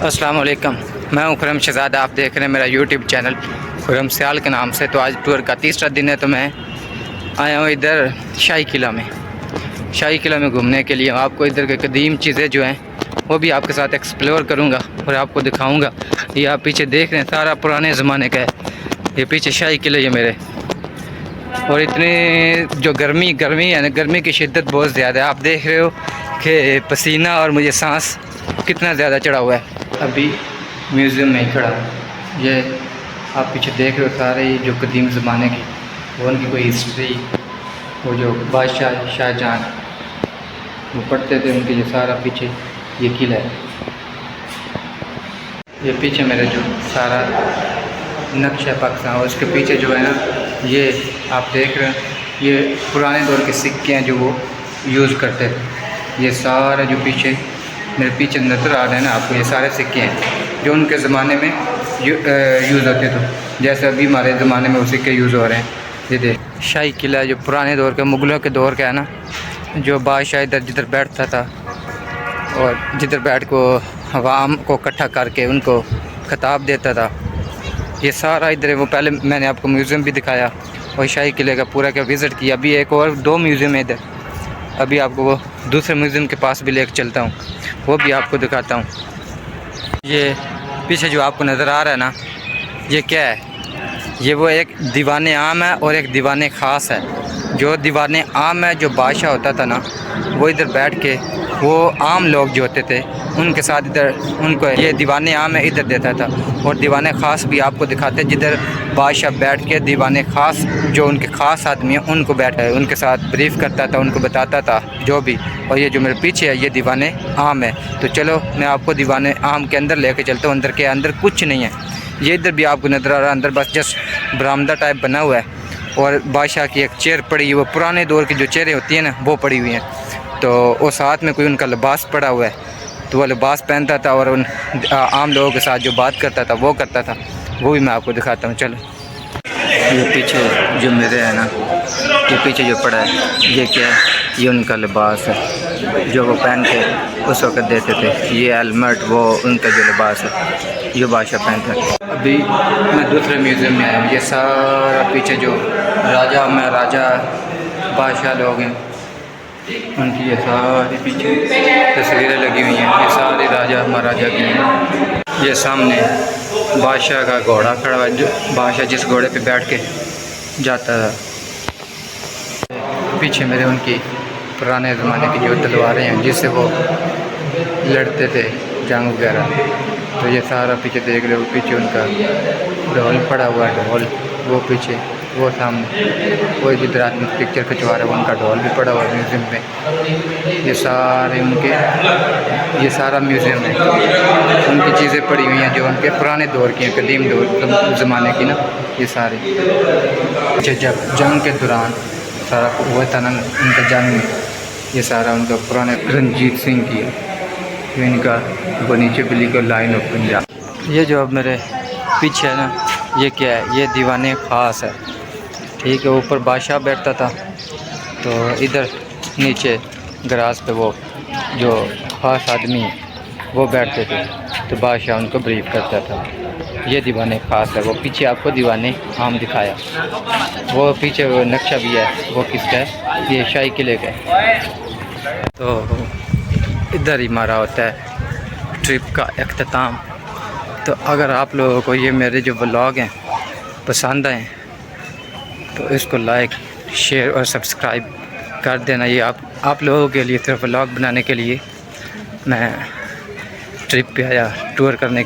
अस्सलाम वालेकुम, मैं हूं खुरम शहज़ाद। आप देख रहे हैं मेरा यूट्यूब चैनल खुरम सियाल के नाम से। तो आज टूर का तीसरा दिन है, तो मैं आया हूं इधर शाही किला में। शाही किला में घूमने के लिए आपको इधर के कदीम चीज़ें जो हैं वो भी आपके साथ एक्सप्लोर करूंगा और आपको दिखाऊंगा। ये आप पीछे देख रहे हैं सारा पुराने ज़माने का है। ये पीछे शाही किले ये मेरे, और इतनी जो गर्मी है ना, गर्मी की शिद्दत बहुत ज़्यादा है। आप देख रहे हो कि पसीना और मुझे सांस कितना ज़्यादा चढ़ा हुआ है। अभी म्यूज़ियम में ही खड़ा हूँ। ये आप पीछे देख रहे हो सारे जो कदीम ज़माने की, वो उनकी कोई हिस्ट्री, वो जो बादशाह शाहजहां वो पढ़ते थे उनके, जो सारा पीछे ये किला है। ये पीछे मेरे जो सारा नक्शा पाकिस्तान, और उसके पीछे जो है ना, ये आप देख रहे हैं ये पुराने दौर के सिक्के हैं जो वो यूज़ करते थे। ये सारे जो पीछे मेरे पीछे नज़र आ रहे हैं ना आपको, ये सारे सिक्के हैं जो उनके ज़माने में यूज़ होते थे, जैसे अभी हमारे ज़माने में वो सिक्के यूज़ हो रहे हैं। ये देख शाही किला जो पुराने दौर का, मुग़लों के दौर का है ना, जो बादशाह इधर जिधर बैठता था और जिधर बैठ को अवाम को इकट्ठा करके उनको खिताब देता था, ये सारा इधर है। वो पहले मैंने आपको म्यूज़ियम भी दिखाया और शाही किले का पूरा का विज़िट किया। अभी एक और 2 म्यूज़ियम है इधर, अभी आपको वो दूसरे म्यूज़ियम के पास भी लेकर चलता हूँ, वो भी आपको दिखाता हूँ। ये पीछे जो आपको नज़र आ रहा है ना, ये क्या है? ये वो एक दीवान आम है और एक दीवान ख़ास है। जो दीवान आम है, जो बादशाह होता था ना, वो इधर बैठ के वो आम लोग जो होते थे उनके साथ इधर उनको ये दीवान आम है इधर देता था। और दीवान ख़ास भी आपको दिखाते हैं, जिधर बादशाह बैठ के दीवान ख़ास जो उनके ख़ास आदमी हैं उनको बैठ उनके साथ ब्रीफ करता था, उनको बताता था जो भी। और ये जो मेरे पीछे है ये दीवान आम है। तो चलो मैं आपको दीवान आम के अंदर लेके चलता हूँ। अंदर के अंदर कुछ नहीं है, ये इधर भी आपको नज़र आ रहा है, अंदर बस जस्ट बरामदा टाइप बना हुआ है और बादशाह की एक चेयर पड़ी है, वो पुराने दौर की जो चेयरें होती हैं ना वो पड़ी हुई हैं। तो वो साथ में कोई उनका लिबास पड़ा हुआ है, तो वो लिबास पहनता था और उन आम लोगों के साथ जो बात करता था वो करता था, वो भी मैं आपको दिखाता हूँ। चलो ये पीछे जो मेरे है ना, ये पीछे जो पड़ा है ये क्या है? ये उनका लिबास है जो वो पहन के उस वक़्त देते थे। ये हेलमेट वो उनका जो लिबास है ये बादशाह पहनता है। अभी मैं दूसरे म्यूज़ियम में आया हूँ। ये सारा पीछे जो राजा बादशाह लोग हैं उनकी ये सारी पीछे तस्वीरें लगी हुई हैं। ये सारे राजा महाराजा की हैं। ये सामने बादशाह का घोड़ा खड़ा है, जो बादशाह जिस घोड़े पे बैठ के जाता था। पीछे मेरे उनकी पुराने ज़माने की जो तलवारें हैं जिससे वो लड़ते थे जंग वगैरह। तो ये सारा पीछे देख रहे हो, पीछे उनका ढोल पड़ा हुआ है, ढोल वो पीछे, वो सामने वो जिधर आदमी पिक्चर खिंचवा रहा है उनका ढोल भी पड़ा हुआ है म्यूज़ियम में। ये सारे उनके, ये सारा म्यूज़ियम है, उनकी चीज़ें पड़ी हुई हैं जो उनके पुराने दौर की हैं, कदीम दौर ज़माने की ना। ये सारी जब जंग के दौरान सारा हुआ था ना उनका जंग में, ये सारा उनका पुराने रंजीत सिंह की है, इनका वो नीचे भी लिखा लाइन ऑफ पंजाब। ये जो अब मेरे पीछे है ना, ये क्या है? ये दीवान ख़ास है, ठीक है। ऊपर बादशाह बैठता था, तो इधर नीचे ग्रास पे वो जो ख़ास आदमी वो बैठते थे, तो बादशाह उनको ब्रीफ करता था। ये दीवान ख़ास है। वो पीछे आपको दीवान आम दिखाया, वो पीछे वो नक्शा भी है, वो किसका है? ये शाही किले का है। तो इधर ही हमारा होता है ट्रिप का अख्ताम। तो अगर आप लोगों को ये मेरे जो व्लॉग हैं पसंद आए तो इसको लाइक शेयर और सब्सक्राइब कर देना। ये आप लोगों के लिए सिर्फ व्लॉग बनाने के लिए मैं ट्रिप पे आया, टूर करने